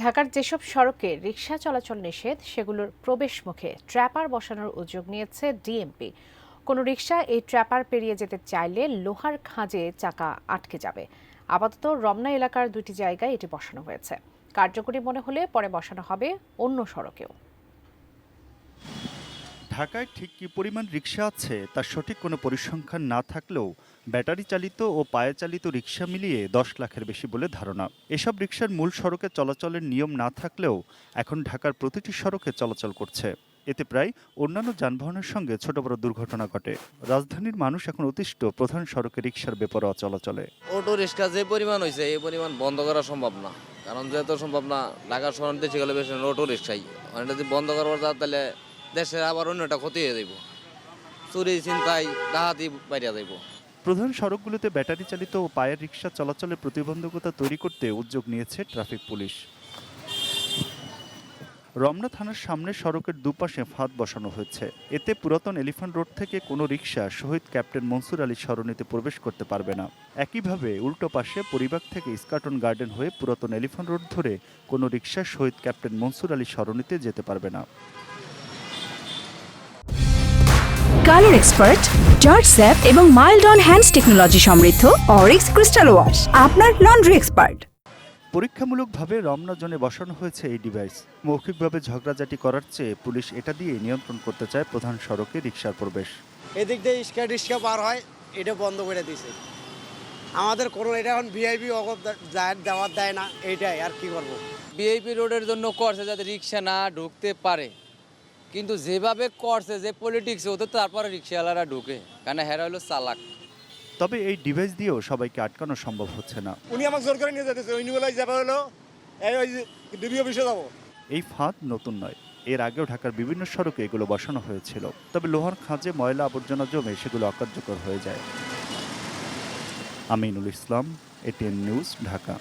ঢাকার যেসব সড়কে রিকশা চলাচল নিষেধ সেগুলোর প্রবেশ মুখে ট্র্যাপার বসানোর উদ্যোগ নিয়েছে ডিএমপি। কোনো রিকশা এই ট্র্যাপার পেরিয়ে যেতে চাইলে লোহার খাঁজে চাকা আটকে যাবে। আপাতত রমনা এলাকার দুটি জায়গায় এটি বসানো হয়েছে। কার্যকরী মনে হলে পরে বসানো হবে অন্য সড়কেও। ঢাকায় ঠিক কী পরিমাণ রিকশা আছে তার সঠিক কোনো পরিসংখ্যান না থাকলেও ব্যাটারি চালিত ও পায়ে চালিত রিকশা মিলিয়ে 10 লাখের বেশি বলে ধারণা। এসব রিকশার মূল সড়কে চলাচলের নিয়ম না থাকলেও এখন ঢাকার প্রতিটি সড়কে চলাচল করছে। এতে প্রায় অন্যান্য যানবাহনের সঙ্গে ছোট বড় দুর্ঘটনা ঘটে। রাজধানীর মানুষ এখন অতিষ্ঠ প্রধান সড়কে রিকশার বেপরোয়া চলাচলে। অটো রিক্সা যে পরিমাণ হয়েছে এই পরিমাণ বন্ধ করা সম্ভব না, কারণ যেহেতু সম্ভব না ঢাকার শহর দেশে গেলে বেশি অটো রিক্সাই অনেকটা যদি বন্ধ করবার যায় তাহলে দেশের আবার অন্যটা ক্ষতি হয়ে যাইব, চুরি ছিনতাই ডাহাতি বাইরে যাইব। প্রধান সড়কগুলোতে ব্যাটারি চালিত ও পায়ের রিকশা চলাচলের প্রতিবন্ধকতা তৈরি করতে উদ্যোগ নিয়েছে ট্রাফিক পুলিশ। রমনা থানার সামনে সড়কের দুপাশে ফাঁদ বসানো হয়েছে। এতে পুরাতন এলিফ্যান্ট রোড থেকে কোনো রিকশা শহীদ ক্যাপ্টেন মনসুর আলী সরণিতে প্রবেশ করতে পারবে না। একইভাবে উল্টো পাশে পরিবাগ থেকে স্কাটন গার্ডেন হয়ে পুরাতন এলিফ্যান্ট রোড ধরে কোনো রিকশা শহীদ ক্যাপ্টেন মনসুর আলী সরণিতে যেতে পারবে না। কালার এক্সপার্ট, জর্জ স্যাপ এবং মাইল্ড অন হ্যান্ডস টেকনোলজি সমৃদ্ধ অরিক্স ক্রিস্টাল ওয়াশ আপনার লন্ড্রি এক্সপার্ট। পরীক্ষামূলকভাবে রমনা জোনে বসানো হয়েছে এই ডিভাইস। মৌখিকভাবে ঝগড়াঝাটি করার চেয়ে পুলিশ এটা দিয়ে নিয়ন্ত্রণ করতে চায় প্রধান সড়কে রিকশার প্রবেশ। এদিক দিয়ে রিক্সা পার হয়, এটা বন্ধ করে দিয়েছে। আমাদের কোনো এটা এখন ভিআইপি দেওয়ার দেয় না, এইটাই আর কি করব। ভিআইপি রোডের জন্য করছে যাতে রিক্সা না ঢুকতে পারে, কিন্তু যেভাবে করছে যে পলিটিক্স ওদের তারপরে রিক্সাওয়ালারা ঢুকে, কারণ হেরা হলো চালাক। তবে এই ডিভাইস দিয়েও সবাইকে আটকানো সম্ভব হচ্ছে না। উনি আমাকে জোর করে নিয়ে যেতেছে, উনি বলে যাবে হলো ওই ডিবি অফিসে যাবো। এই ফাঁদ নতুন নয়, এর আগেও ঢাকার বিভিন্ন সড়কে এগুলো বসানো হয়েছিল। তবে লোহার খাঁজে ময়লা আবর্জনা জমে সেগুলো অকার্যকর হয়ে যায়। Aminul Islam, ATN news, Dhaka.